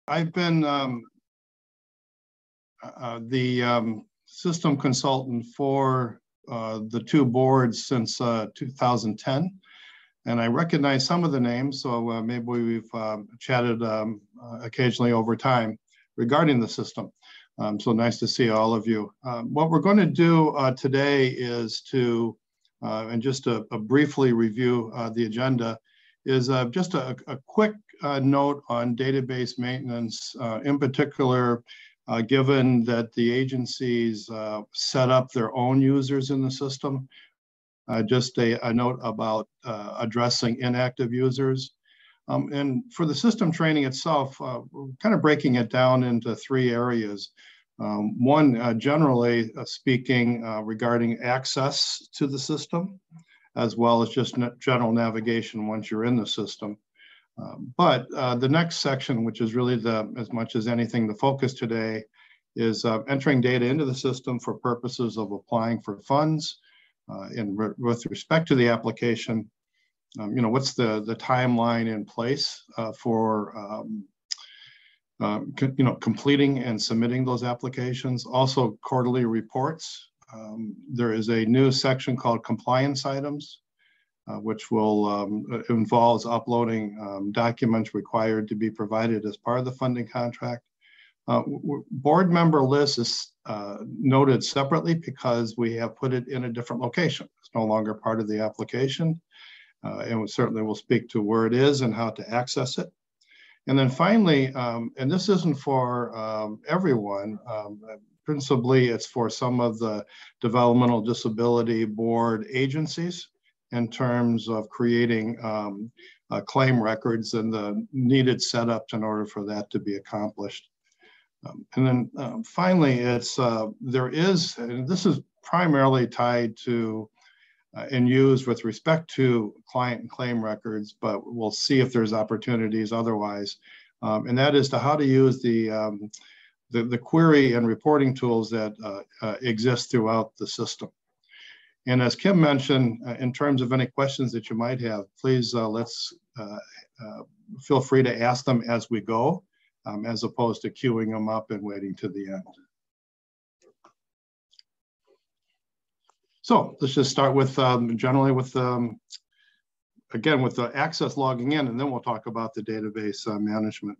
I've been the system consultant for the two boards since 2010. And I recognize some of the names, so maybe we've chatted occasionally over time regarding the system. So nice to see all of you. What we're going to do today is to, and just to briefly review the agenda, is just a quick note on database maintenance, in particular, given that the agencies set up their own users in the system. Just a note about addressing inactive users. And for the system training itself, we're kind of breaking it down into three areas. One, generally speaking, regarding access to the system, as well as just general navigation once you're in the system. But the next section, which is really as much as anything, the focus today, is entering data into the system for purposes of applying for funds. With respect to the application, what's the timeline in place for completing and submitting those applications. Also, quarterly reports. There is a new section called compliance items, which will involves uploading documents required to be provided as part of the funding contract. Board member list is noted separately because we have put it in a different location. It's no longer part of the application. And we certainly will speak to where it is and how to access it. And then finally, and this isn't for everyone, principally it's for some of the developmental disability board agencies in terms of creating claim records and the needed setups in order for that to be accomplished. And then finally, there is, and this is primarily tied to and used with respect to client and claim records, but we'll see if there's opportunities otherwise. And that is to how to use the query and reporting tools that exist throughout the system. And as Kim mentioned, in terms of any questions that you might have, please feel free to ask them as we go, as opposed to queuing them up and waiting to the end. So let's just start with generally with, again, with the access logging in, and then we'll talk about the database management.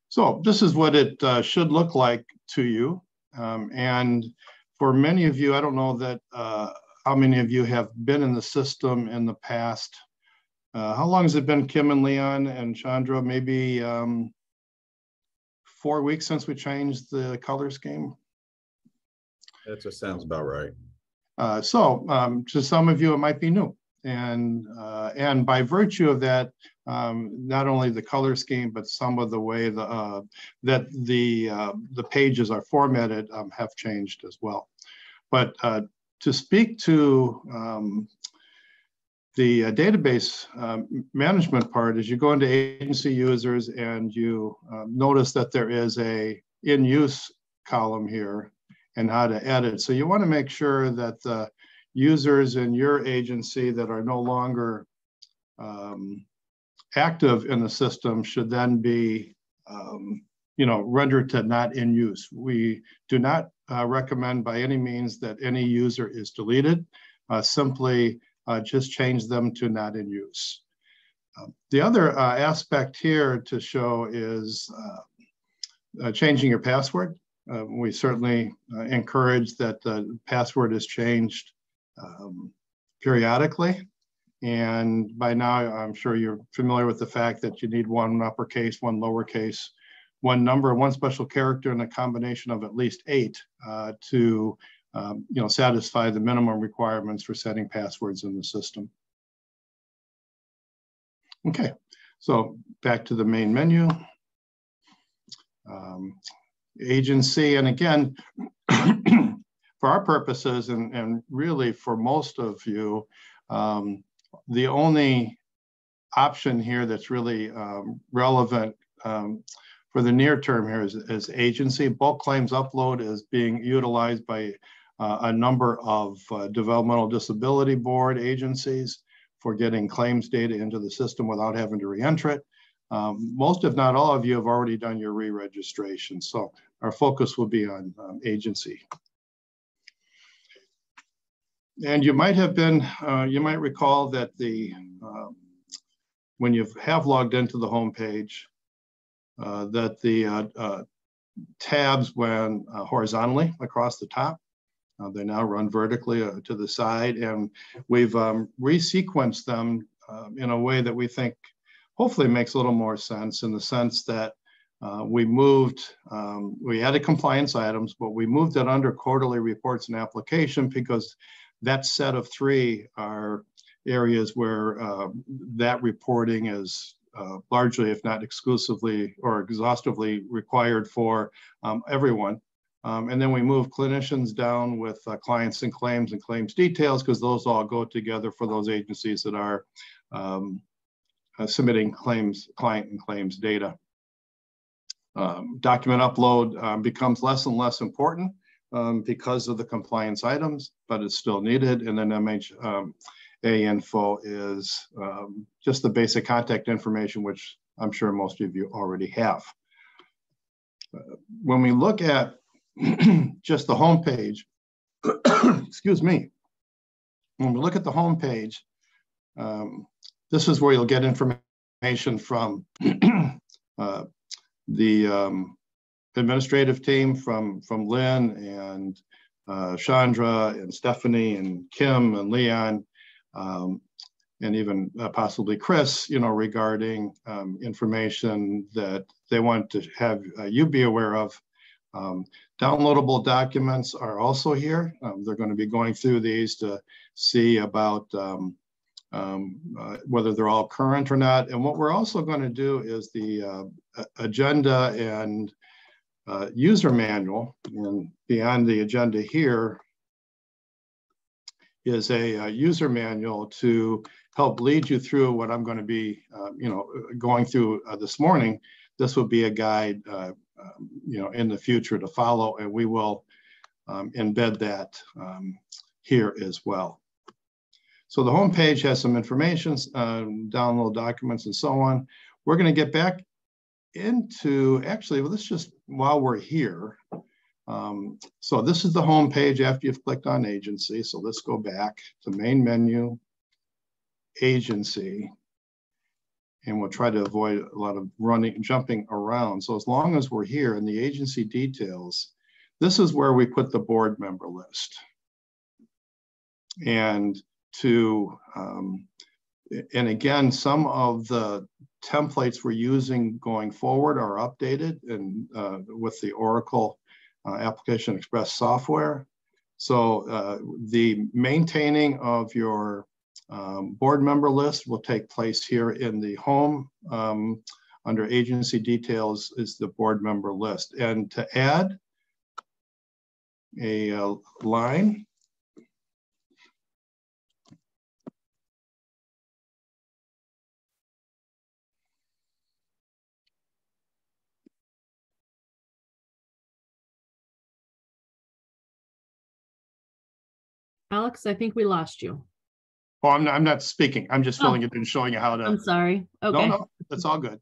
So this is what it should look like to you. And for many of you, I don't know that how many of you have been in the system in the past. How long has it been, Kim and Leon and Chandra? Maybe 4 weeks since we changed the color scheme? That just sounds about right. So to some of you, it might be new. And by virtue of that, not only the color scheme, but some of the way that the pages are formatted have changed as well. But to speak to the database management part, is you go into agency users and you notice that there is a in-use column here and how to edit. So you want to make sure that the users in your agency that are no longer active in the system should then be rendered to not in use. We do not recommend by any means that any user is deleted. Simply just change them to not in use. The other aspect here to show is changing your password. We certainly encourage that the password is changed periodically. And by now, I'm sure you're familiar with the fact that you need one uppercase, one lowercase, one number, one special character, and a combination of at least 8 to satisfy the minimum requirements for setting passwords in the system. Okay, so back to the main menu. Agency, and again, for our purposes, and really for most of you, the only option here that's really relevant for the near term here is agency. Bulk claims upload is being utilized by a number of developmental disability board agencies for getting claims data into the system without having to re-enter it. Most, if not all of you, have already done your re-registration. So our focus will be on agency. And you might have been, you might recall that when you have logged into the home page, that the tabs went horizontally across the top. They now run vertically to the side, and we've resequenced them in a way that we think hopefully makes a little more sense, in the sense that we added compliance items, but we moved it under quarterly reports and application, because that set of 3 are areas where that reporting is largely, if not exclusively or exhaustively, required for everyone. And then we move clinicians down with clients and claims details, because those all go together for those agencies that are submitting client and claims data. Document upload becomes less and less important because of the compliance items, but it's still needed. And then MHA info is just the basic contact information, which I'm sure most of you already have. When we look at just the home page, excuse me, when we look at the home page, this is where you'll get information from the administrative team, from Lynn and Chandra and Stephanie and Kim and Leon, and even possibly Chris, regarding information that they want to have you be aware of. Downloadable documents are also here. They're going to be going through these to see about whether they're all current or not. And what we're also going to do is the agenda and user manual. And beyond the agenda here is a user manual to help lead you through what I'm going to be going through this morning. This will be a guide in the future to follow, and we will embed that here as well. So the home page has some information, download documents and so on. We're going to get back into, actually, well, let's just, while we're here. So this is the home page after you've clicked on agency. So let's go back to main menu, agency. And we'll try to avoid a lot of jumping around. So as long as we're here in the agency details, this is where we put the board member list. And and again, some of the templates we're using going forward are updated and with the Oracle Application Express software. So the maintaining of your board member list will take place here in the home. Under agency details is the board member list. And to add a line, Alex, I think we lost you. oh, I'm not speaking. I'm just filling it in, showing you how to. I'm sorry. Okay. No, that's all good.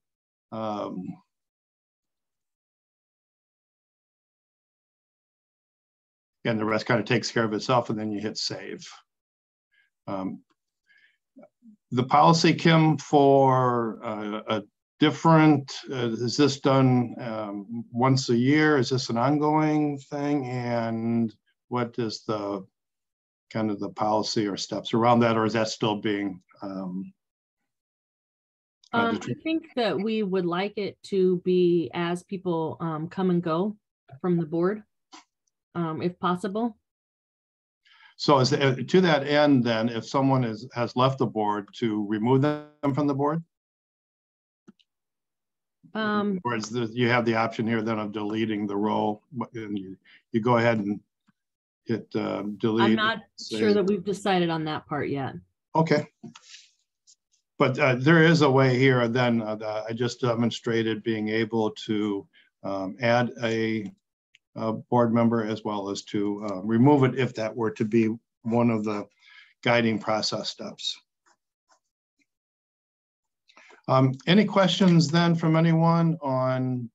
And the rest kind of takes care of itself, and then you hit save. The policy, Kim, for a different, is this done once a year? Is this an ongoing thing? And what is the kind of the policy or steps around that, or is that still being I think that we would like it to be as people come and go from the board, if possible. So is to that end, then, if someone has left the board, to remove them from the board? Or is you have the option here then of deleting the role, and you go ahead and hit delete. I'm not sure that we've decided on that part yet. Okay. But there is a way here then I just demonstrated being able to add a board member, as well as to remove it if that were to be one of the guiding process steps. Any questions then from anyone on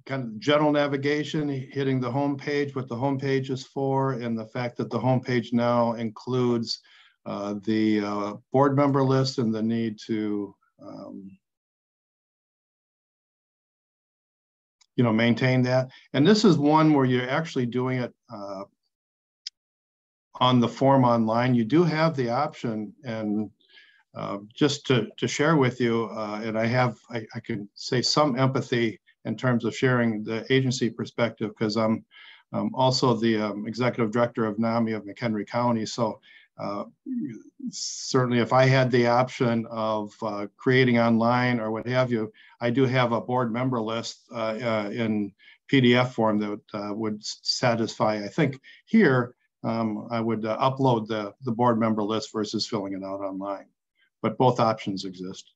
kind of general navigation, hitting the home page, what the home page is for, and the fact that the home page now includes the board member list and the need to maintain that. And this is one where you're actually doing it on the form online. You do have the option, and just to share with you, and I can say some empathy in terms of sharing the agency perspective, because I'm also the executive director of NAMI of McHenry County. So certainly if I had the option of creating online or what have you, I do have a board member list in PDF form that would satisfy. I think here I would upload the board member list versus filling it out online, but both options exist.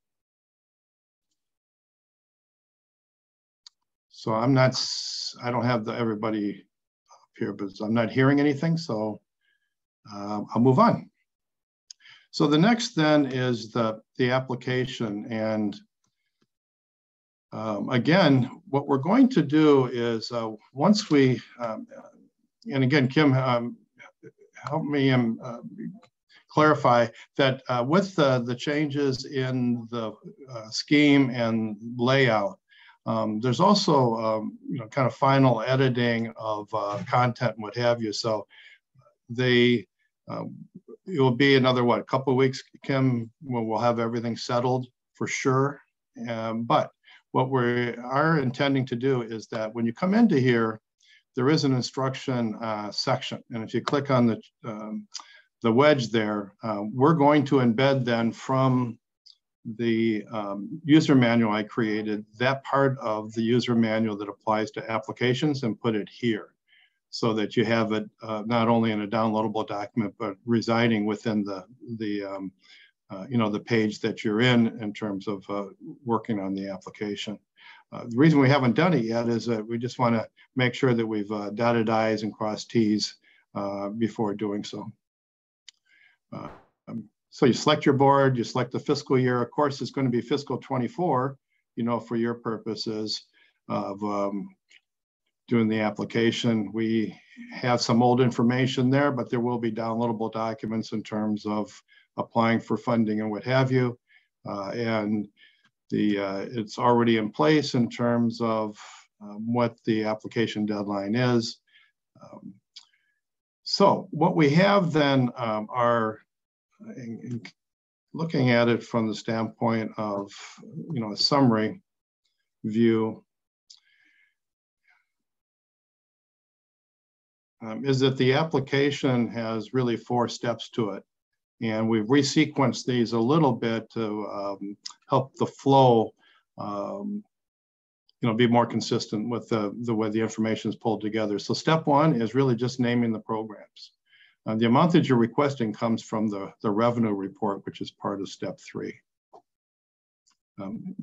So I don't have everybody up here, but I'm not hearing anything, so I'll move on. So the next then is the application. And again, what we're going to do is once we, and again, Kim, help me clarify that with the changes in the scheme and layout, there's also kind of final editing of content and what have you. So it will be another a couple of weeks, Kim, when we'll have everything settled for sure. But what we are intending to do is that when you come into here, there is an instruction section, and if you click on the wedge there, we're going to embed then from the user manual I created, that part of the user manual that applies to applications, and put it here, so that you have it not only in a downloadable document, but residing within the page that you're in terms of working on the application. The reason we haven't done it yet is that we just want to make sure that we've dotted I's and crossed T's before doing so. So you select your board, you select the fiscal year. Of course, it's going to be fiscal 24, for your purposes of doing the application. We have some old information there, but there will be downloadable documents in terms of applying for funding and what have you. And it's already in place in terms of what the application deadline is. So what we have then are, looking at it from the standpoint of a summary view, is that the application has really 4 steps to it, and we've resequenced these a little bit to help the flow be more consistent with the way the information is pulled together. So step 1 is really just naming the programs. The amount that you're requesting comes from the revenue report, which is part of step 3.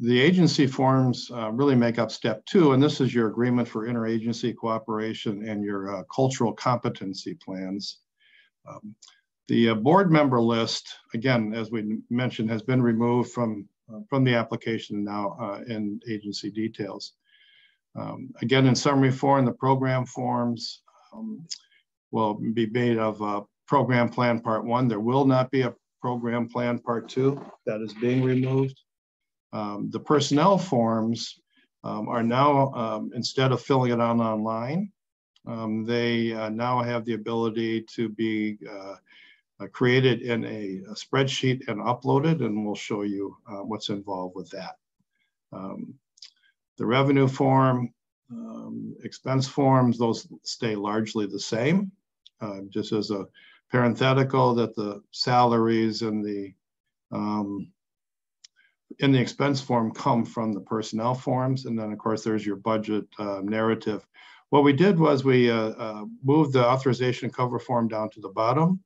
The agency forms really make up step 2, and this is your agreement for interagency cooperation and your cultural competency plans. The board member list, again, as we mentioned, has been removed from the application now in agency details. Again, in summary form, the program forms will be made of program plan part 1. There will not be a program plan part 2. That is being removed. The personnel forms are now, instead of filling it out online, they now have the ability to be created in a spreadsheet and uploaded, and we'll show you what's involved with that. The revenue form, expense forms, those stay largely the same. Just as a parenthetical, that the salaries and the in the expense form come from the personnel forms, and then of course there's your budget narrative. What we did was we moved the authorization cover form down to the bottom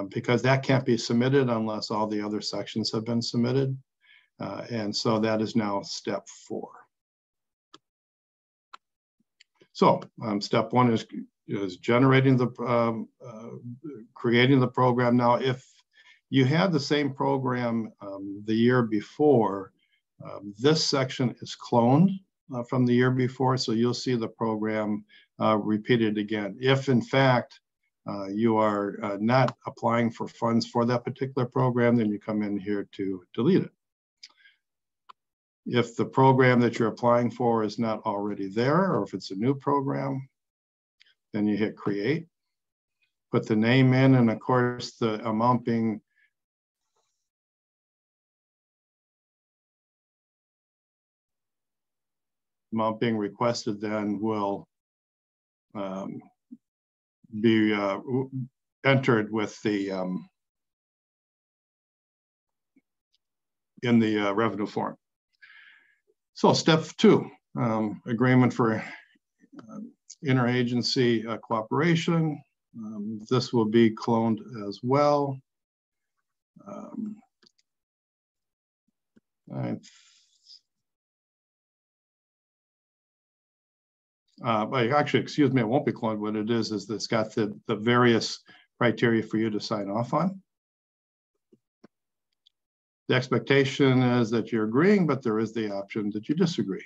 because that can't be submitted unless all the other sections have been submitted, and so that is now step 4. So step one is generating the, creating the program. Now, if you had the same program the year before, this section is cloned from the year before, so you'll see the program repeated again. If in fact you are not applying for funds for that particular program, then you come in here to delete it. If the program that you're applying for is not already there, or if it's a new program, then you hit create, put the name in, and of course the amount being requested then will be entered with the in the revenue form. So step two, agreement for interagency cooperation. This will be cloned as well. Actually, excuse me, it won't be cloned. What it is it's got the various criteria for you to sign off on. The expectation is that you're agreeing, but there is the option that you disagree.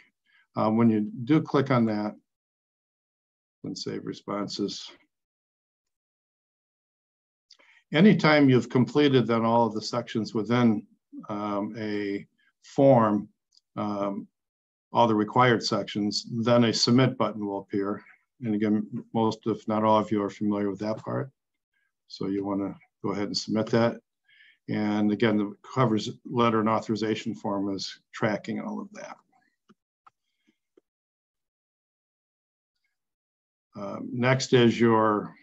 When you do click on that and save responses, anytime you've completed then all of the sections within a form, all the required sections, then a submit button will appear. And again, most if not all of you are familiar with that part. So you want to go ahead and submit that. And again, the covers letter and authorization form is tracking all of that. Next is your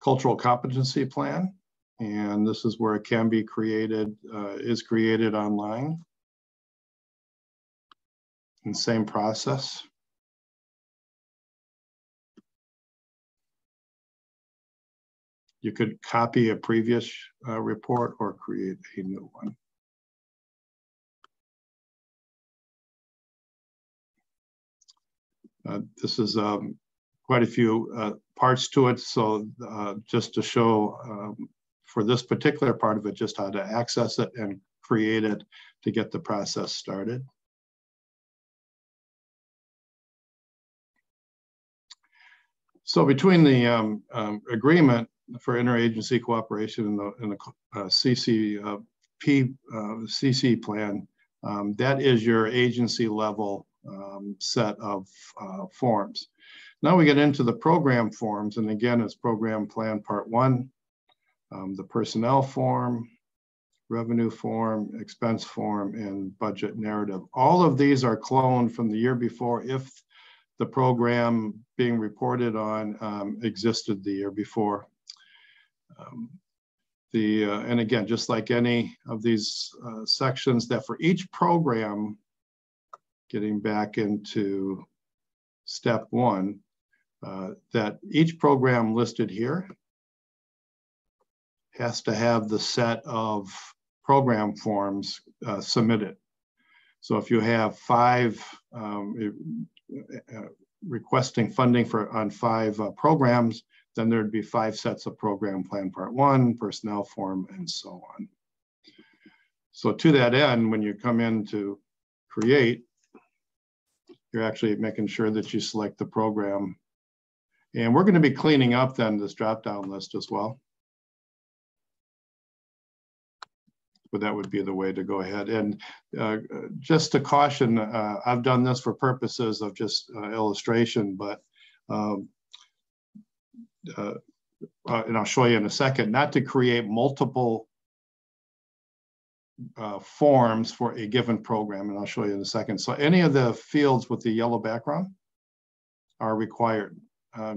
cultural competency plan. And this is where it can be created, is created online. And same process. You could copy a previous report or create a new one. This is quite a few parts to it. So just to show for this particular part of it, just how to access it and create it to get the process started. So between the agreement for interagency cooperation and the CC plan, that is your agency level set of forms. Now we get into the program forms, and again, it's program plan part one, the personnel form, revenue form, expense form, and budget narrative. All of these are cloned from the year before if the program being reported on existed the year before. And again, just like any of these sections, that for each program, getting back into step one, that each program listed here has to have the set of program forms submitted. So if you have 5 requesting funding on 5 programs, then there'd be 5 sets of program plan part one, personnel form, and so on. So to that end, when you come in to create, you're actually making sure that you select the program. And we're going to be cleaning up then this drop-down list as well. But that would be the way to go ahead. And just to caution, I've done this for purposes of just illustration, but and I'll show you in a second, not to create multiple forms for a given program, and I'll show you in a second. So any of the fields with the yellow background are required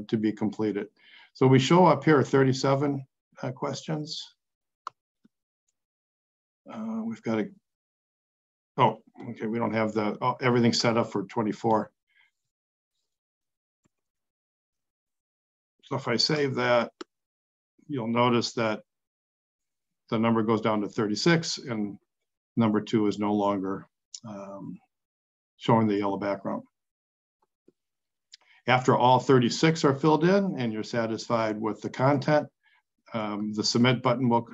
to be completed. So we show up here 37 questions. We've got to, oh, okay, we don't have the, everything set up for 24. So if I save that, you'll notice that the number goes down to 36 and number 2 is no longer showing the yellow background. After all 36 are filled in and you're satisfied with the content, the submit button will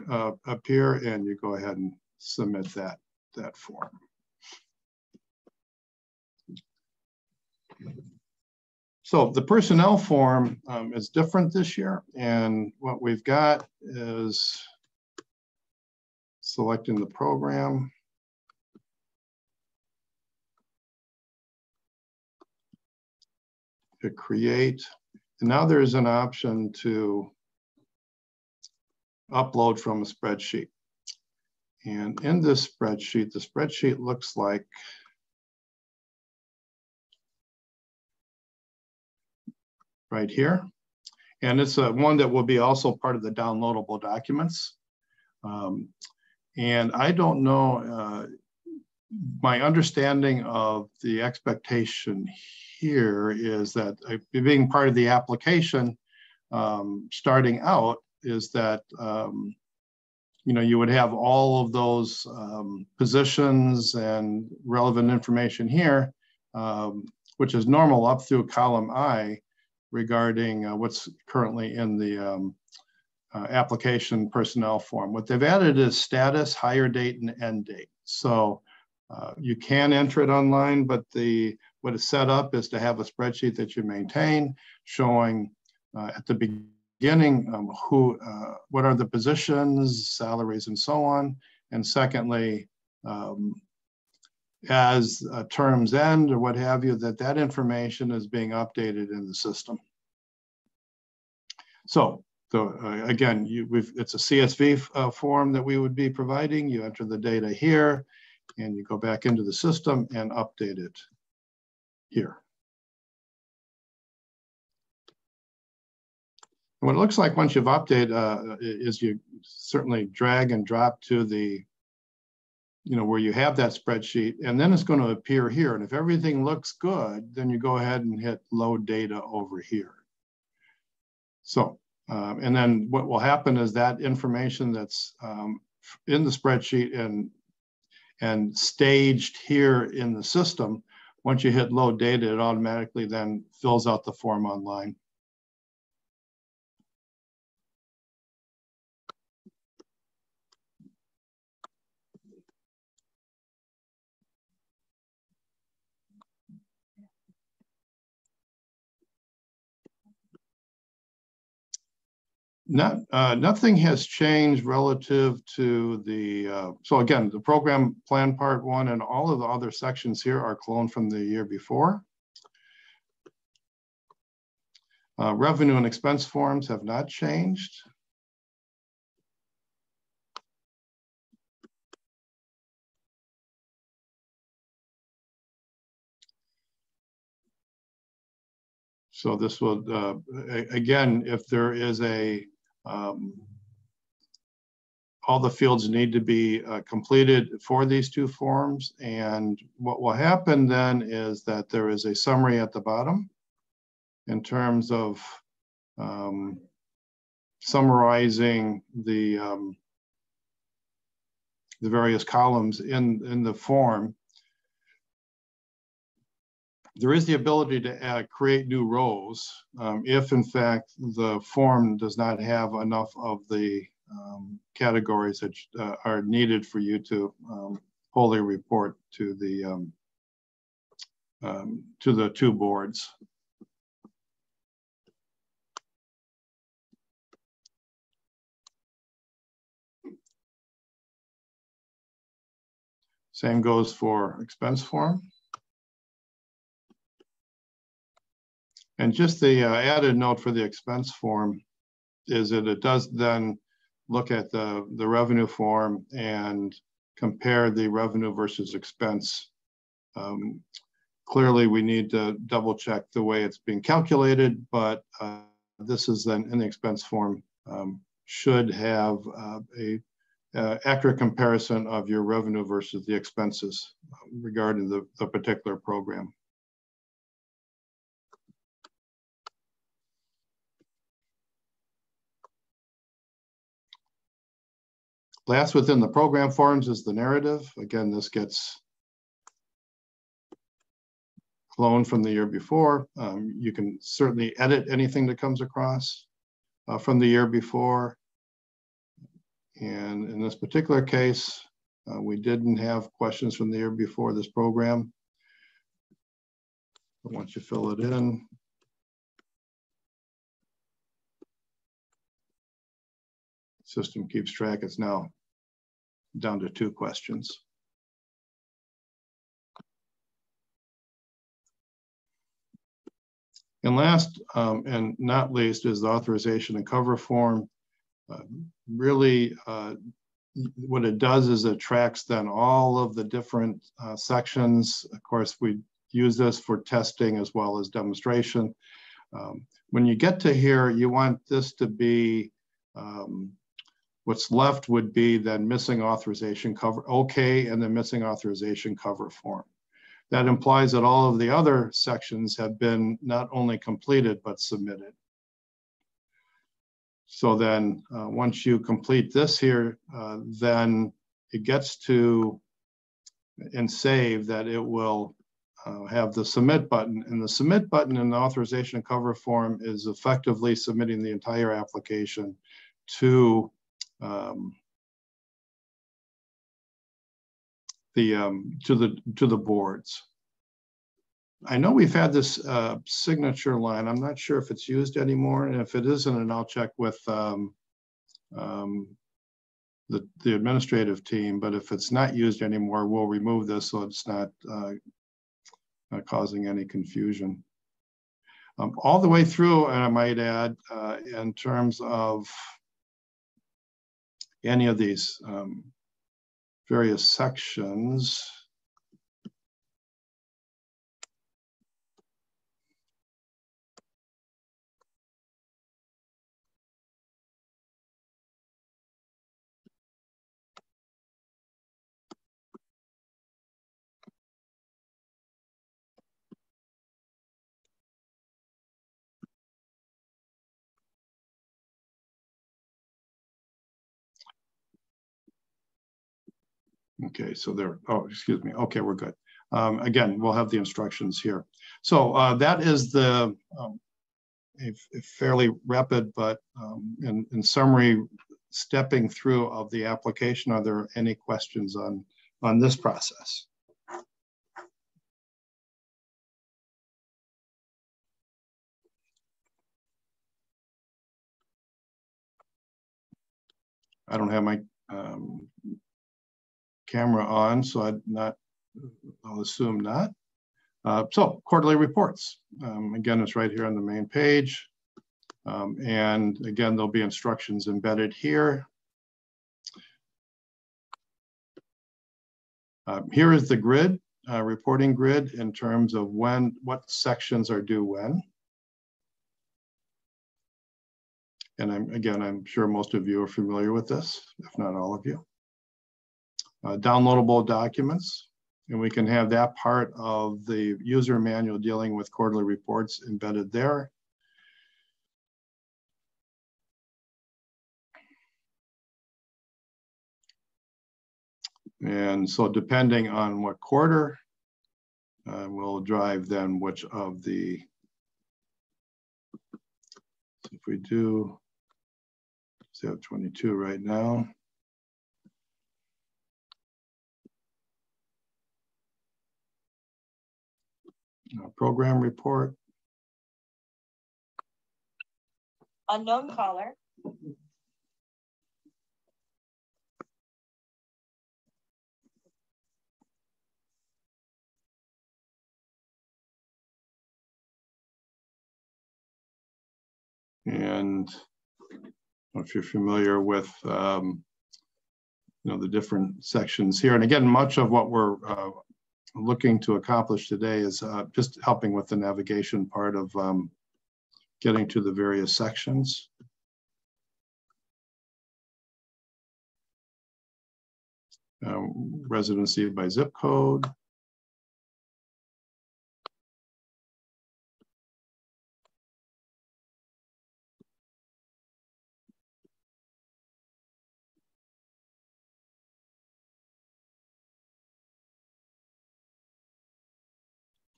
appear and you go ahead and submit that form. So the personnel form is different this year, and what we've got is selecting the program. Hit create, and now there's an option to upload from a spreadsheet. And in this spreadsheet, the spreadsheet looks like right here. And it's one that will be also part of the downloadable documents. And I don't know, my understanding of the expectation here is that being part of the application, starting out, is that you would have all of those positions and relevant information here, which is normal up through column I regarding what's currently in the application personnel form. What they've added is status, hire date, and end date. So you can enter it online, but what is set up is to have a spreadsheet that you maintain showing at the beginning what are the positions, salaries, and so on. And secondly, as terms end or what have you, that information is being updated in the system. So again, it's a CSV form that we would be providing. You enter the data here, and you go back into the system and update it here. And what it looks like once you've updated is you certainly drag and drop to the where you have that spreadsheet, and then it's going to appear here. And if everything looks good, then you go ahead and hit load data over here. So, and then what will happen is that information that's in the spreadsheet and staged here in the system, once you hit load data, it automatically then fills out the form online. Nothing has changed relative to the, so again, the program plan part 1 and all of the other sections here are cloned from the year before. Revenue and expense forms have not changed. So this will, again, if there is all the fields need to be completed for these two forms. And what will happen then is that there is a summary at the bottom in terms of summarizing the various columns in the form. There is the ability to create new rows if, in fact, the form does not have enough of the categories that are needed for you to wholly report to the two boards. Same goes for expense form. And just the added note for the expense form is that it does then look at the revenue form and compare the revenue versus expense. Clearly, we need to double check the way it's being calculated, but this is then in the expense form should have a accurate comparison of your revenue versus the expenses regarding the particular program. Last within the program forms is the narrative. Again, this gets clone from the year before. You can certainly edit anything that comes across from the year before. And in this particular case, we didn't have questions from the year before this program. But once you fill it in, system keeps track. It's now down to 2 questions. And last and not least is the authorization and cover form. Really, what it does is it tracks then all of the different sections. Of course, we use this for testing as well as demonstration. When you get to here, you want this to be, what's left would be then missing authorization cover, okay, and then missing authorization cover form. That implies that all of the other sections have been not only completed, but submitted. So then once you complete this here, then it gets to and save that it will have the submit button. And the submit button in the authorization cover form is effectively submitting the entire application to the boards. I know we've had this signature line. I'm not sure if it's used anymore, and if it isn't, and I'll check with the administrative team. But if it's not used anymore, we'll remove this so it's not causing any confusion. All the way through, and I might add, in terms of any of these various sections. Okay, so there, oh, excuse me. Okay, we're good. Again, we'll have the instructions here. So that is the a fairly rapid, but in summary, stepping through of the application. Are there any questions on this process? I don't have my camera on, so I'll assume not. So quarterly reports. Again, it's right here on the main page. And again, there'll be instructions embedded here. Here is the grid, reporting grid in terms of what sections are due when. And I'm sure most of you are familiar with this, if not all of you. Downloadable documents, and we can have that part of the user manual dealing with quarterly reports embedded there. And so depending on what quarter, we'll drive then which of the, if we do, say have 22 right now. Program report. Unknown caller. And if you're familiar with the different sections here, and again, much of what we're looking to accomplish today is just helping with the navigation part of getting to the various sections. Residency by zip code.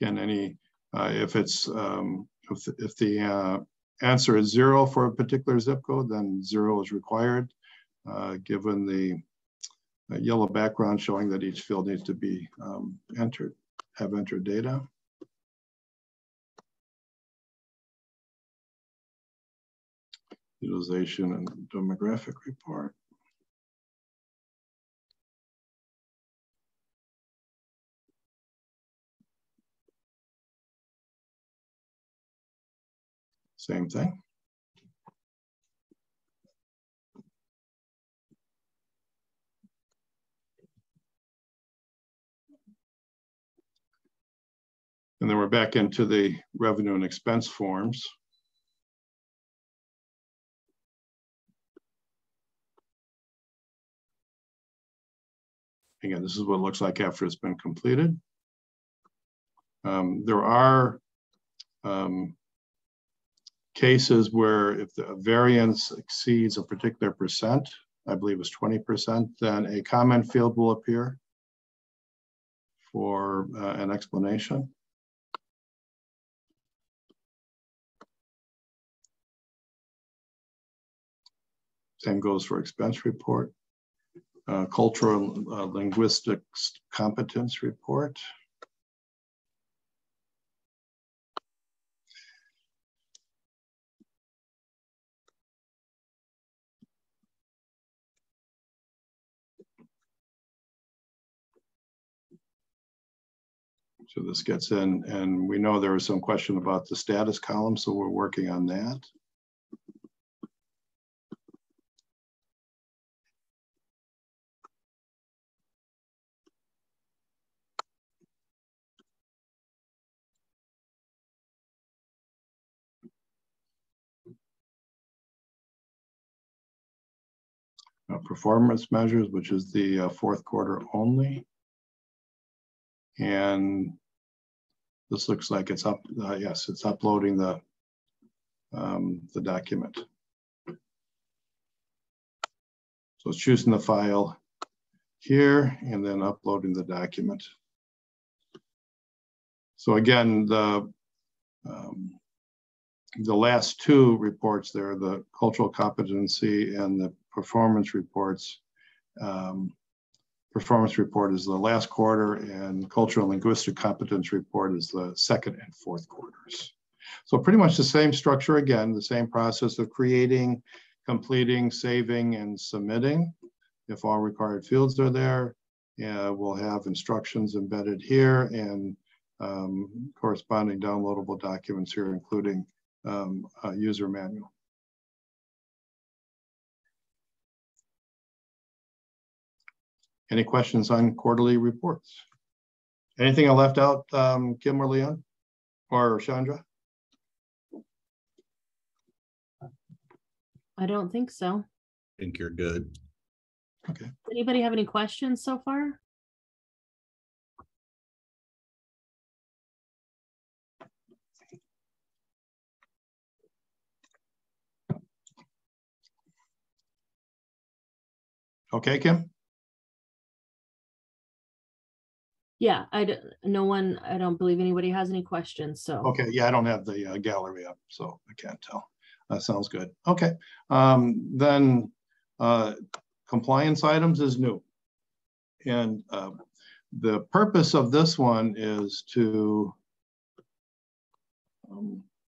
Again, any If it's if the answer is 0 for a particular zip code, then 0 is required, given the yellow background showing that each field needs to be have entered data. Utilization and demographic report. Same thing. And then we're back into the revenue and expense forms. Again, this is what it looks like after it's been completed. There are cases where if the variance exceeds a particular percent, I believe it's 20%, then a comment field will appear for an explanation. Same goes for expense report. Cultural linguistics competence report. So this gets in, and we know there was some question about the status column, so we're working on that. Performance measures, which is the fourth quarter only. And this looks like it's up, yes, it's uploading the document. So it's choosing the file here and then uploading the document. So again, the last two reports there, the cultural competency and the performance reports. Performance report is the last quarter, and cultural linguistic competence report is the second and fourth quarters. So pretty much the same structure again, the same process of creating, completing, saving, and submitting. If all required fields are there, we'll have instructions embedded here and corresponding downloadable documents here, including a user manual. Any questions on quarterly reports? Anything I left out, Kim or Leon or Chandra? I don't think so. I think you're good. Okay. Anybody have any questions so far? Okay, Kim? Yeah, I don't believe anybody has any questions, so. Okay, yeah, I don't have the gallery up, so I can't tell. That sounds good. Okay, then compliance items is new. And the purpose of this one is to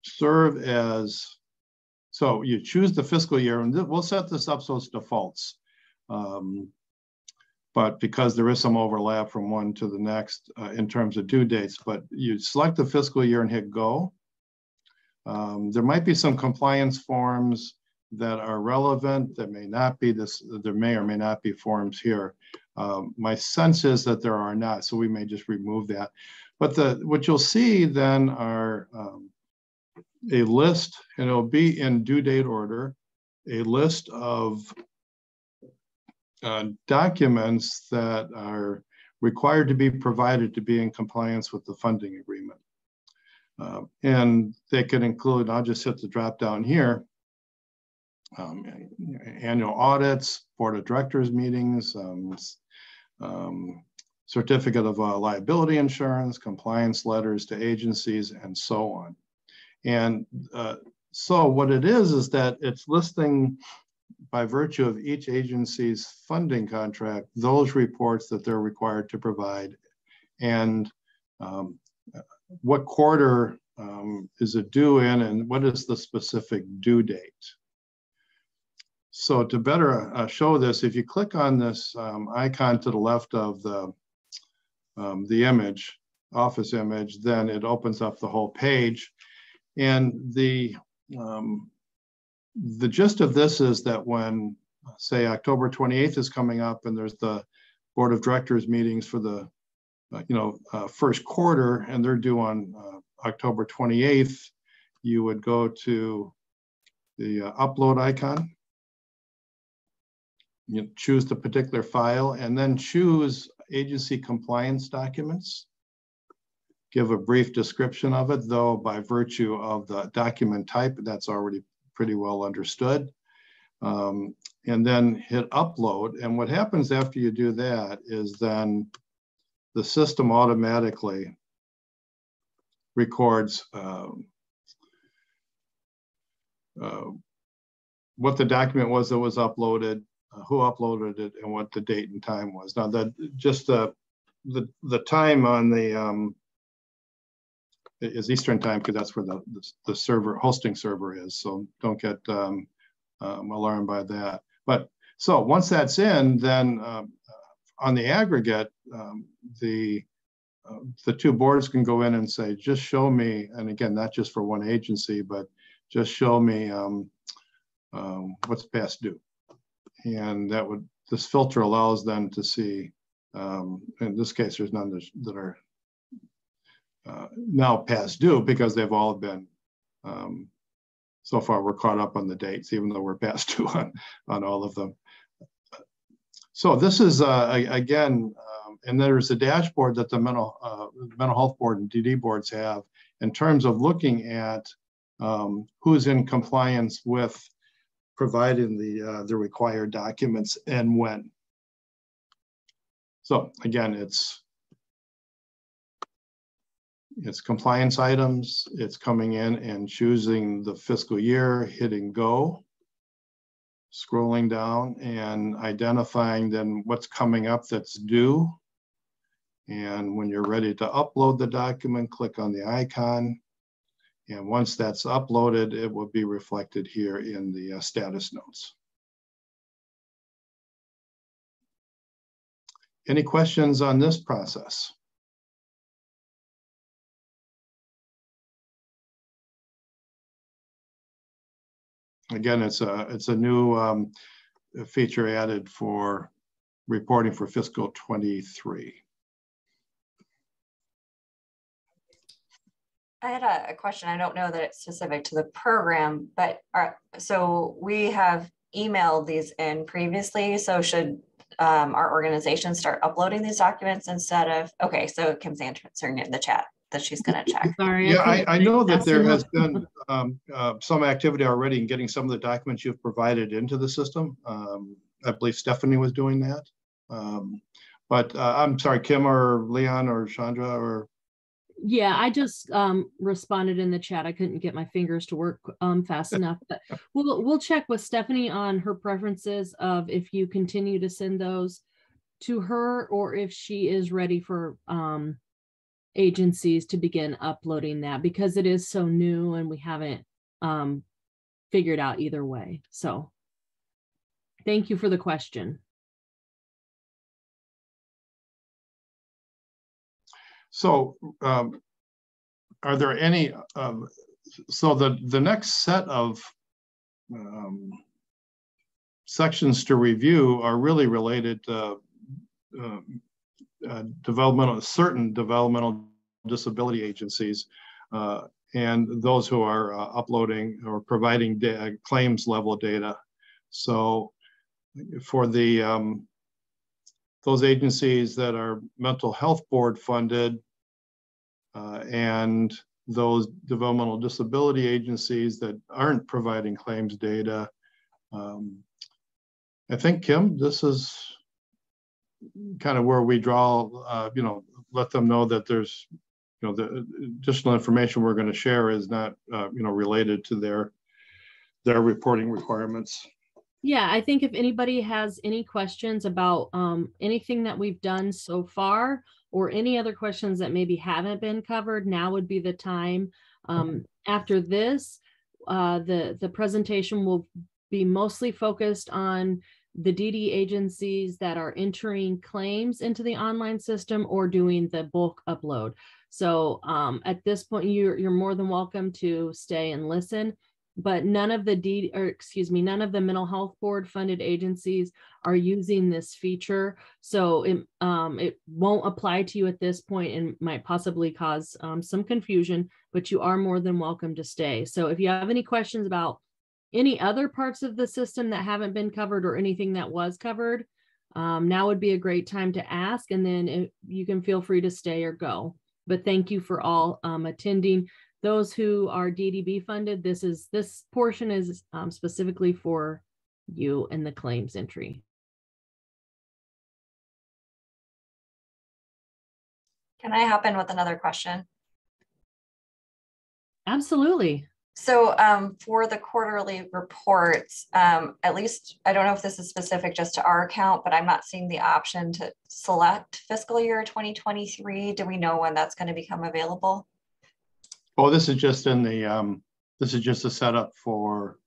serve as, so you choose the fiscal year, and we'll set this up so it's defaults. But because there is some overlap from one to the next in terms of due dates, but you select the fiscal year and hit go. There might be some compliance forms that are relevant that may not be this, there may or may not be forms here. My sense is that there are not, so we may just remove that. But what you'll see then are a list, and it'll be in due date order, a list of documents that are required to be provided to be in compliance with the funding agreement. And they can include, I'll just hit the drop down here, annual audits, board of directors meetings, certificate of liability insurance, compliance letters to agencies, and so on. And so what it is that it's listing, by virtue of each agency's funding contract, those reports that they're required to provide, and what quarter is it due in, and what is the specific due date. So to better show this, if you click on this icon to the left of the image, office image, then it opens up the whole page. And the gist of this is that when, say, October 28th is coming up and there's the board of directors meetings for the first quarter, and they're due on October 28th, you would go to the upload icon. You choose the particular file and then choose agency compliance documents. Give a brief description of it, though by virtue of the document type, that's already pretty well understood. And then hit upload. And what happens after you do that is then the system automatically records what the document was that was uploaded, who uploaded it, and what the date and time was. Now that just the time on the is Eastern time, because that's where the server hosting server is. So don't get alarmed by that. But so once that's in, then on the aggregate, the two boards can go in and say, just show me, and again, not just for one agency, but just show me what's past due. And that would, this filter allows them to see, in this case, there's none that are now past due, because they've all been, so far we're caught up on the dates, even though we're past due on all of them. So this is, again, and there's a dashboard that the mental health board and DD boards have in terms of looking at who's in compliance with providing the required documents and when. So again, it's compliance items, it's coming in and choosing the fiscal year, hitting go, scrolling down and identifying then what's coming up that's due. And when you're ready to upload the document, click on the icon. And once that's uploaded, it will be reflected here in the status notes. Any questions on this process? Again, it's a new feature added for reporting for fiscal 23. I had a question. I don't know that it's specific to the program, but so we have emailed these in previously. So should our organization start uploading these documents instead of, okay, so Kim's answering in the chat that she's going to check. Sorry. Yeah, I know that there has been some activity already in getting some of the documents you've provided into the system. I believe Stephanie was doing that. But I'm sorry, Kim or Leon or Chandra or. Yeah, I just responded in the chat. I couldn't get my fingers to work fast enough, but we'll check with Stephanie on her preferences of if you continue to send those to her or if she is ready for agencies to begin uploading that, because it is so new and we haven't figured out either way. So thank you for the question. So are there any, so the next set of sections to review are really related to certain developmental disability agencies and those who are uploading or providing claims level data. So for the those agencies that are mental health board funded and those developmental disability agencies that aren't providing claims data, I think, Kim, this is kind of where we draw, you know, let them know that there's, you know, the additional information we're going to share is not, you know, related to their reporting requirements. Yeah, I think if anybody has any questions about anything that we've done so far, or any other questions that maybe haven't been covered, now would be the time. After this, the presentation will be mostly focused on the DD agencies that are entering claims into the online system or doing the bulk upload. So at this point, you're more than welcome to stay and listen, but none of the none of the mental health board funded agencies are using this feature. So it won't apply to you at this point and might possibly cause some confusion, but you are more than welcome to stay. So if you have any questions about any other parts of the system that haven't been covered or anything that was covered, now would be a great time to ask, and then you can feel free to stay or go. But thank you for all attending. Those who are DDB funded, this portion is specifically for you and the claims entry. Can I hop in with another question? Absolutely. So for the quarterly reports, at least, I don't know if this is specific just to our account, but I'm not seeing the option to select fiscal year 2023. Do we know when that's going to become available? Oh, this is just in the, this is just a setup for,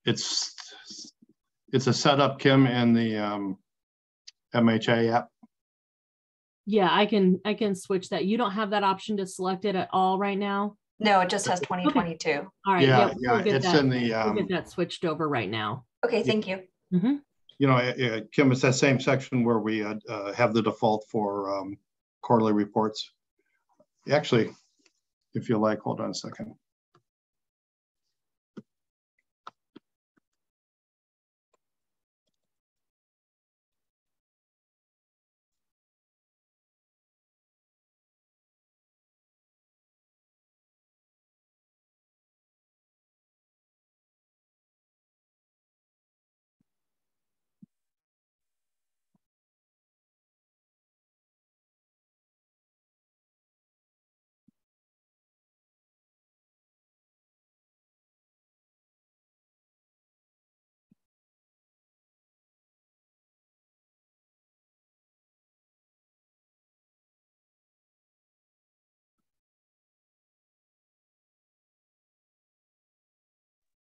it's a setup, Kim, in the MHA app. Yeah, I can switch that. You don't have that option to select it at all right now? No, it just has 2022. Okay. All right. Yeah, We'll get it's that, in the, we'll get that switched over right now. Okay, thank you. Mm-hmm. You know, Kim, it's that same section where we have the default for quarterly reports. Actually, if you like, hold on a second.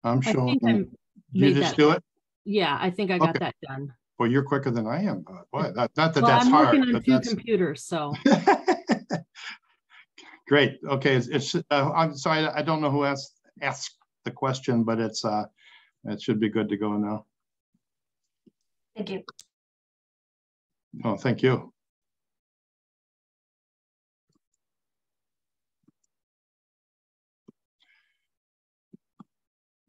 I'm showing. Did you just do it? Yeah, I think I got that done. Well, you're quicker than I am. Boy, not that well, that's I'm hard. working on two computers, so. Great. Okay, I'm sorry, I don't know who asked the question, but it should be good to go now. Thank you. Oh, thank you.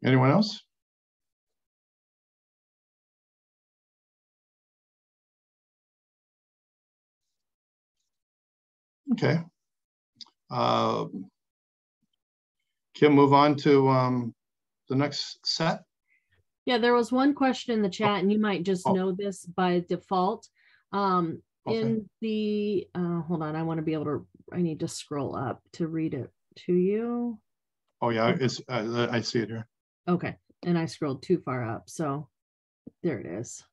Anyone else? Okay. Kim, move on to the next set. Yeah, there was one question in the chat, and you might just know this by default. Okay. In the, hold on, I need to scroll up to read it to you. Oh yeah, I see it here. Okay, and I scrolled too far up, so there it is.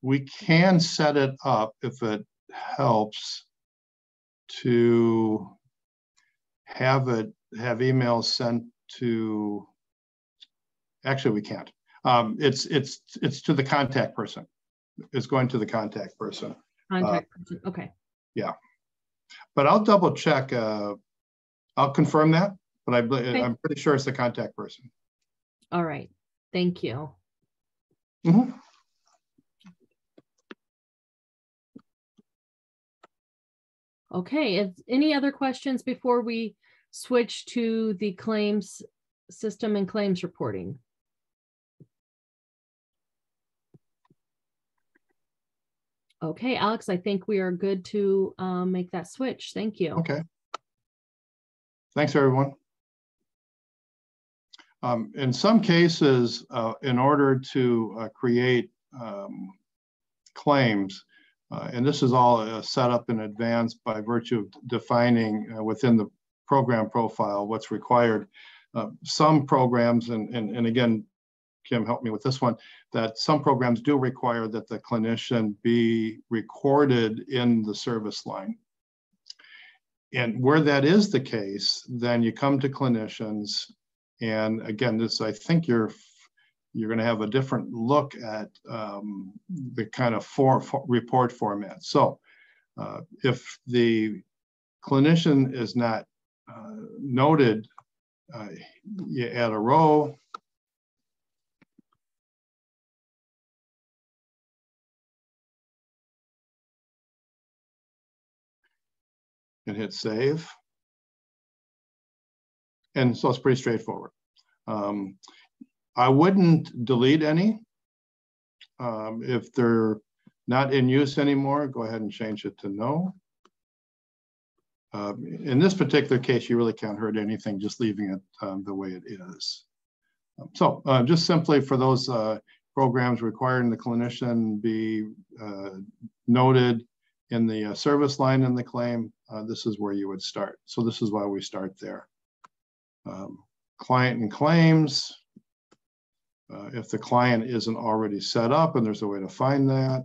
We can set it up if it helps to have emails sent to, actually we can't. It's to the contact person. It's going to the contact person. Contact person, okay. Yeah, but I'll double check. I'll confirm that, but I'm pretty sure it's the contact person. All right, thank you. Mm-hmm. Okay, any other questions before we switch to the claims system and claims reporting. Okay, Alex, I think we are good to make that switch. Thank you. Okay. Thanks, everyone. In some cases, in order to create claims, and this is all set up in advance by virtue of defining within the program profile what's required. Some programs, and again, Kim helped me with this one, that some programs do require that the clinician be recorded in the service line. And where that is the case, then you come to clinicians, and again, this, I think you're going to have a different look at the kind of report format. So if the clinician is not noted, you add a row. And hit save. And so it's pretty straightforward. I wouldn't delete any. If they're not in use anymore, go ahead and change it to no. In this particular case, you really can't hurt anything, just leaving it the way it is. So just simply for those programs requiring the clinician be noted in the service line in the claim, this is where you would start. So this is why we start there. Client and claims. If the client isn't already set up and there's a way to find that.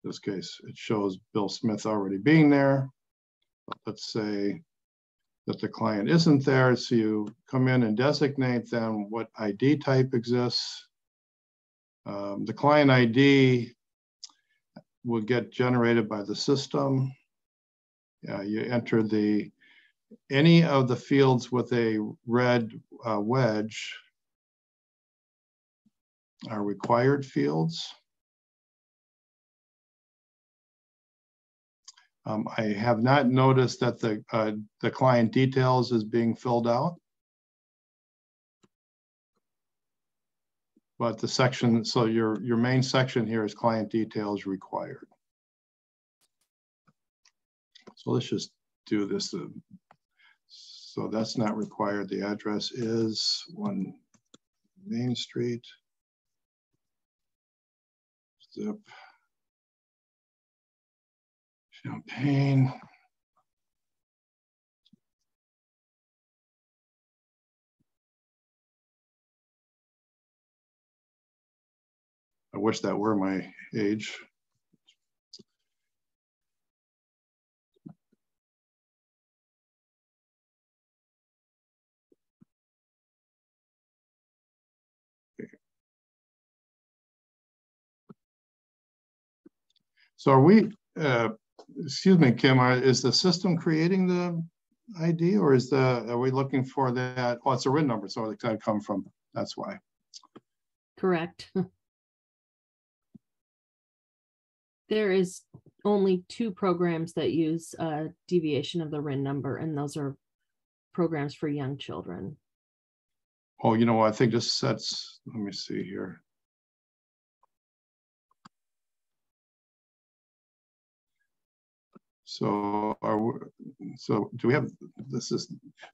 In this case, it shows Bill Smith already being there. But let's say that the client isn't there. So you come in and designate then what ID type exists. The client ID will get generated by the system. You enter any of the fields with a red wedge are required fields. I have not noticed that the client details is being filled out. But the section, so your main section here is client details required. So let's just do this. So that's not required. The address is 1 Main Street. Zip. Champaign. I wish that were my age. So are we, excuse me, Kim, is the system creating the ID, or are we looking for that? Oh, it's a RIN number, so it's got to come from, that's why. Correct. There is only 2 programs that use a deviation of the RIN number, and those are programs for young children. Oh, you know what? I think this sets, let me see here. So do we have,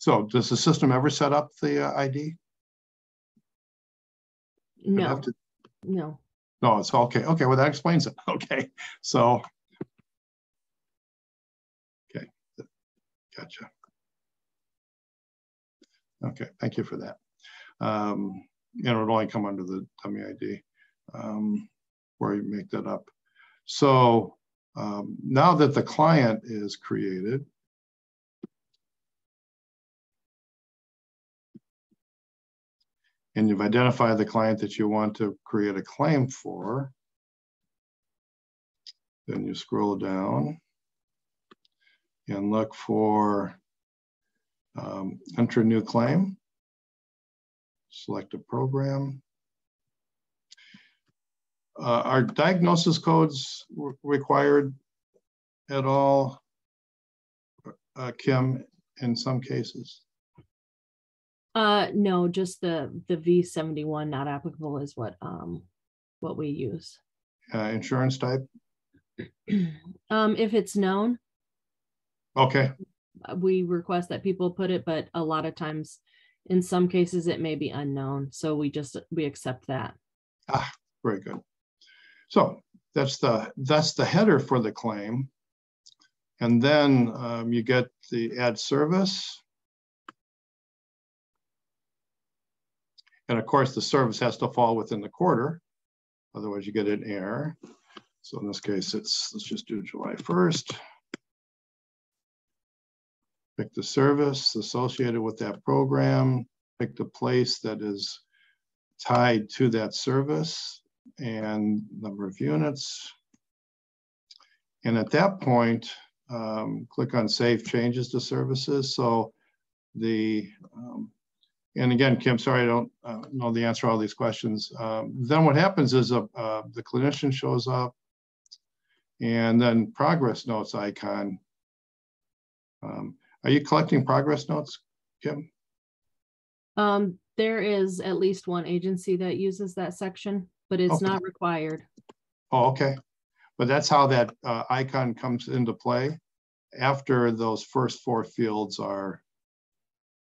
so does the system ever set up the ID? No, no. No, it's okay. Okay, well, that explains it. Okay, so, okay, gotcha. Okay, thank you for that. It would only come under the dummy ID where you make that up. So now that the client is created, and you've identified the client that you want to create a claim for, then you scroll down and look for enter new claim, select a program. Are diagnosis codes required at all, Kim, in some cases? No, just the V71 not applicable is what we use. Insurance type? If it's known, Okay. we request that people put it, but a lot of times, in some cases, it may be unknown. So we accept that. Ah, very good. So that's the header for the claim. And then you get the add service. And of course, the service has to fall within the quarter. Otherwise, you get an error. So in this case, let's just do July 1st. Pick the service associated with that program. Pick the place that is tied to that service and number of units. And at that point, click on Save Changes to Services. So and again, Kim, sorry, I don't know the answer to all these questions. Then what happens is the clinician shows up, and then progress notes icon. Are you collecting progress notes, Kim? There is at least one agency that uses that section, but it's not required. Oh, okay. But that's how that icon comes into play after those first 4 fields are,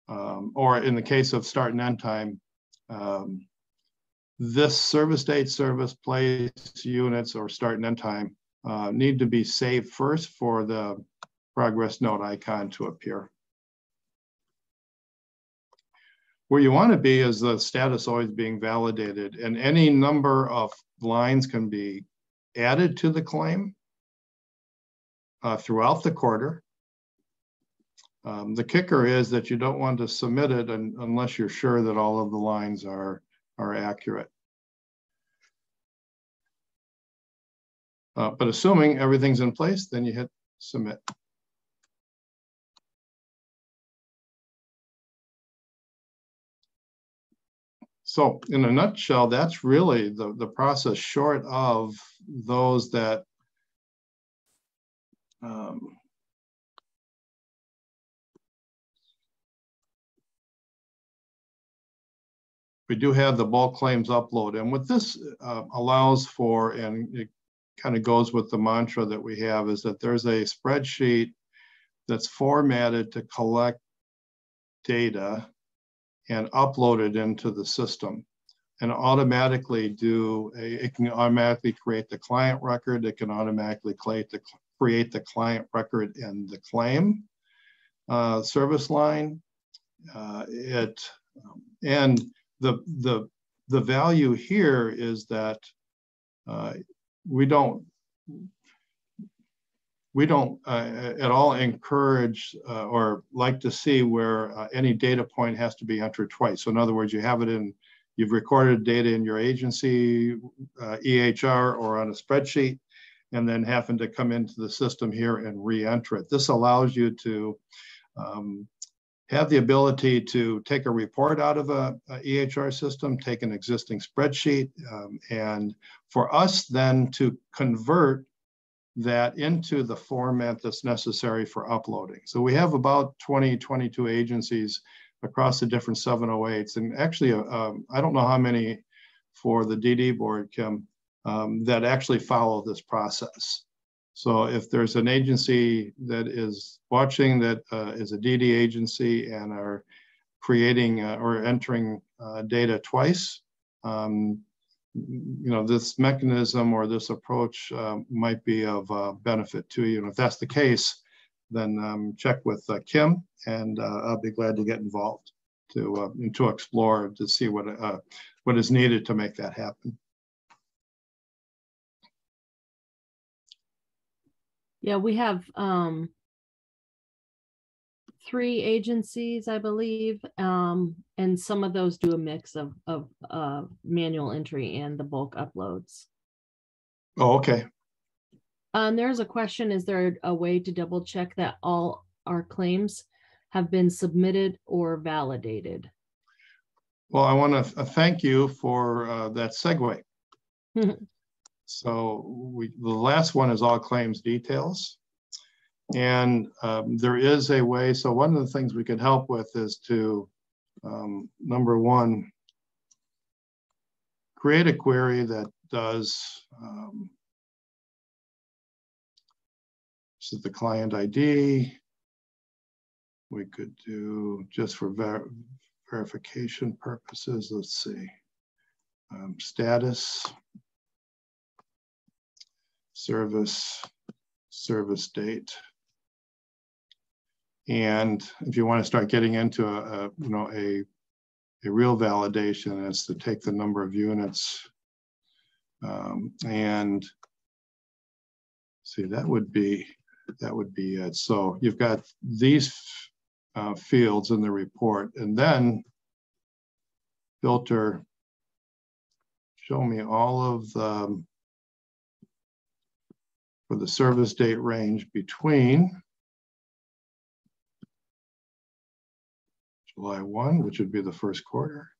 or in the case of start and end time, this service date, service place, units, or start and end time need to be saved first for the progress note icon to appear. Where you want to be is the status always being validated, and any number of lines can be added to the claim throughout the quarter. The kicker is that you don't want to submit it unless you're sure that all of the lines are accurate. But assuming everything's in place, then you hit submit. So in a nutshell, that's really the process, short of those that we do have the bulk claims upload. And what this allows for, and it kind of goes with the mantra that we have, is that there's a spreadsheet that's formatted to collect data and upload it into the system, and automatically it can automatically create the client record. It can automatically create the client record in the claim service line. And the value here is that we don't at all encourage or like to see where any data point has to be entered twice. So in other words, you've recorded data in your agency, EHR, or on a spreadsheet, and then happen to come into the system here and re-enter it. This allows you to have the ability to take a report out of a EHR system, take an existing spreadsheet, and for us then to convert that into the format that's necessary for uploading. So we have about 22 agencies across the different 708s. And actually, I don't know how many for the DD board, Kim, that actually follow this process. So if there's an agency that is watching that is a DD agency and are creating or entering data twice, this mechanism or this approach might be of benefit to you. And if that's the case, then check with Kim, and I'll be glad to get involved to explore, to see what is needed to make that happen. Yeah, we have 3 agencies, I believe, and some of those do a mix of manual entry and the bulk uploads. Oh, okay. There's a question, is there a way to double check that all our claims have been submitted or validated? Well, I want to thank you for that segue. So the last one is all claims details. And there is a way, so one of the things we can help with is to Number one, create a query that does, this is the client ID. We could do just for verification purposes. Let's see, status, service date. And if you want to start getting into a real validation, it's to take the number of units and see, that would be it. So you've got these fields in the report, and then filter, show me all of the, for the service date range between July 1, which would be the first quarter.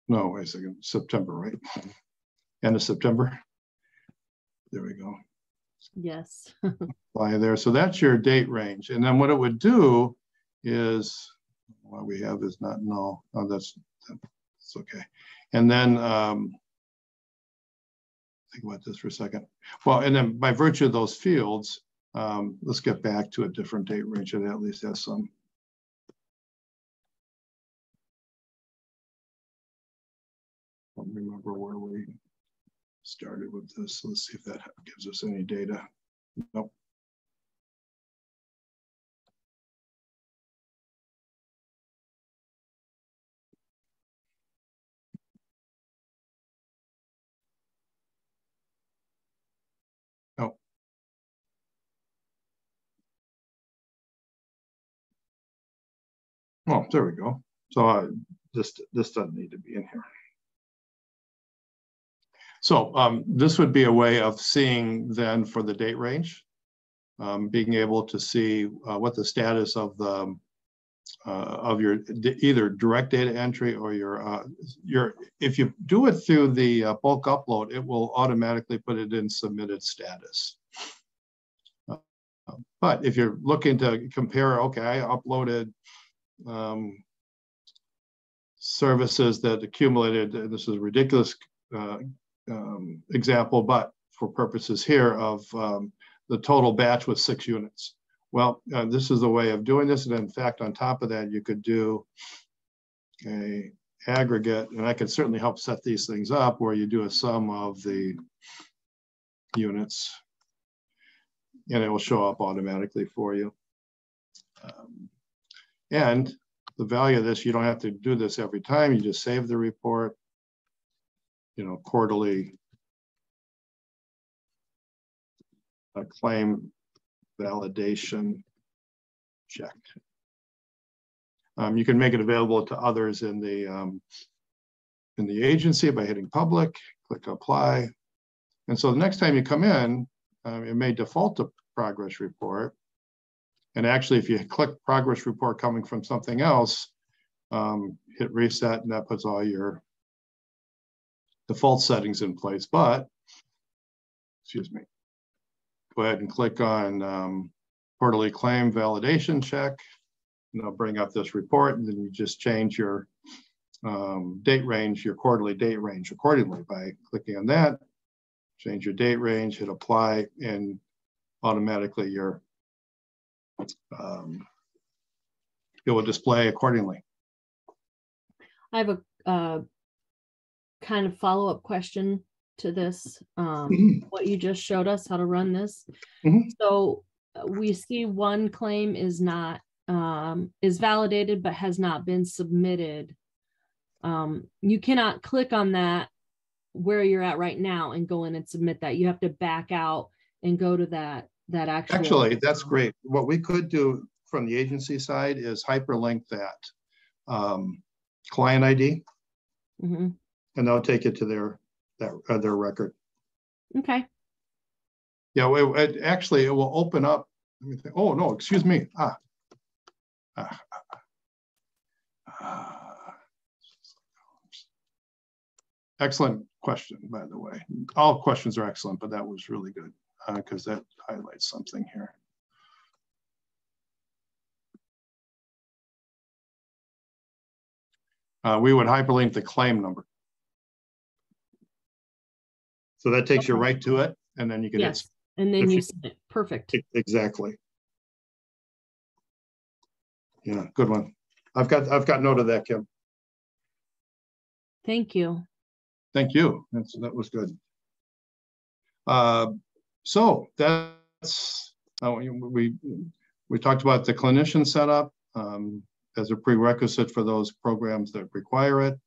No, wait a second, September, right? End of September. There we go. Yes. Apply there. So that's your date range. And then what it would do is, what we have is not null. Oh, that's okay. And then think about this for a second. Well, and then by virtue of those fields, let's get back to a different date range and at least have some. I don't remember where we started with this. Let's see if that gives us any data. Nope. Nope. Oh, there we go. So this doesn't need to be in here. So this would be a way of seeing then for the date range, being able to see what the status of the of your either direct data entry or your if you do it through the bulk upload, it will automatically put it in submitted status. But if you're looking to compare, okay, I uploaded services that accumulated, and this is a ridiculous example, but for purposes here of the total batch was 6 units. Well, this is the way of doing this. And in fact, on top of that, you could do a aggregate, and I can certainly help set these things up where you do a sum of the units and it will show up automatically for you. And the value of this, you don't have to do this every time. You just save the report, quarterly claim validation check. You can make it available to others in the agency by hitting public, click apply. And so the next time you come in, it may default to progress report. And actually, if you click progress report coming from something else, hit reset, and that puts all your default settings in place. But, excuse me, go ahead and click on quarterly claim validation check, and it'll bring up this report, and then you just change your date range, your quarterly date range accordingly by clicking on that, change your date range, hit apply, and automatically your it will display accordingly. I have a kind of follow-up question to this, what you just showed us how to run this. So we see one claim is not is validated but has not been submitted. You cannot click on that where you're at right now and go in and submit that. You have to back out and go to that actual. Actually, that's great. What we could do from the agency side is hyperlink that client ID, and they'll take it to their record. Okay. Yeah, it will open up. Let me think. Oh no, excuse me. Excellent question, by the way. All questions are excellent, but that was really good because that highlights something here. we would hyperlink the claim number. So that takes you right to it, and then you can yes, and then if you you- send it. Perfect. exactly. Yeah, good one. I've got note of that, Kim. Thank you. Thank you. That was good. So that's we talked about the clinician setup as a prerequisite for those programs that require it.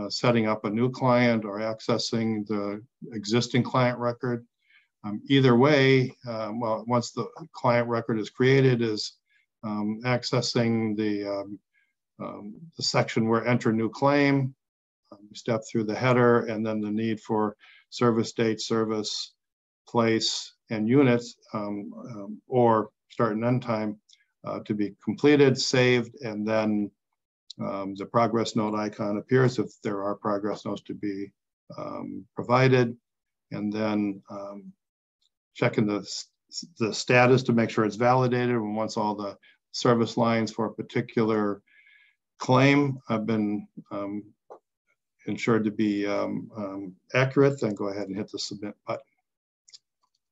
Setting up a new client or accessing the existing client record. Either way, well, once the client record is created, is accessing the section where enter new claim. We step through the header, and then the need for service date, service, place, and units, or start and end time to be completed, saved, and then the progress note icon appears if there are progress notes to be provided, and then checking the status to make sure it's validated. And once all the service lines for a particular claim have been ensured to be accurate, then go ahead and hit the submit button.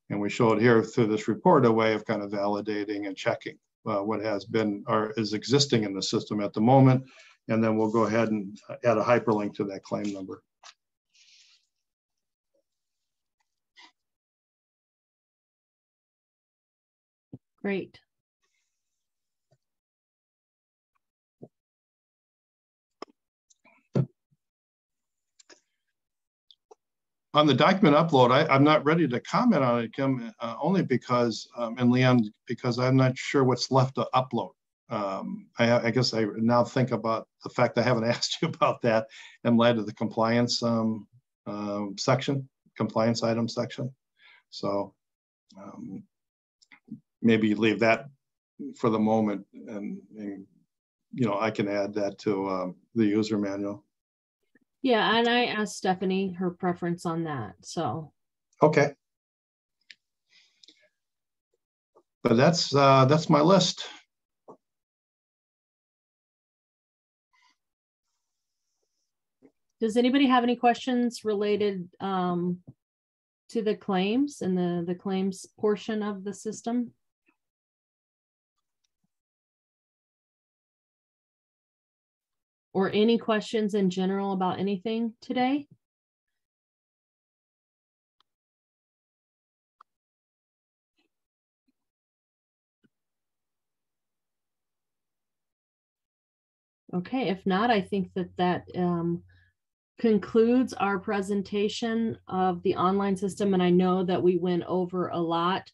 And we show it here through this report, a way of kind of validating and checking what has been or is existing in the system at the moment. And then we'll go ahead and add a hyperlink to that claim number. Great. On the document upload, I'm not ready to comment on it, Kim, only because, and Leanne, because I'm not sure what's left to upload. I guess I now think about the fact I haven't asked you about that in light of the compliance section, compliance item section. So maybe leave that for the moment, and you know, I can add that to the user manual. Yeah, and I asked Stephanie her preference on that, so. Okay. But that's my list. Does anybody have any questions related to the claims and the claims portion of the system? Or any questions in general about anything today? Okay, if not, I think that concludes our presentation of the online system. And I know that we went over a lot.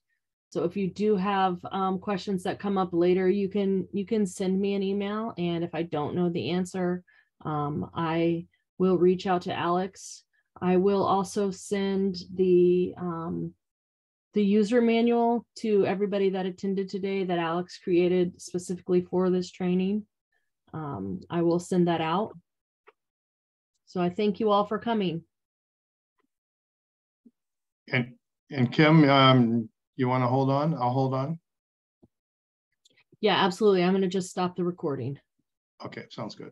So if you do have questions that come up later, you can send me an email. And if I don't know the answer, I will reach out to Alex. I will also send the user manual to everybody that attended today that Alex created specifically for this training. I will send that out. So I thank you all for coming. And Kim, you want to hold on? I'll hold on. Yeah, absolutely. I'm going to just stop the recording. Okay, sounds good.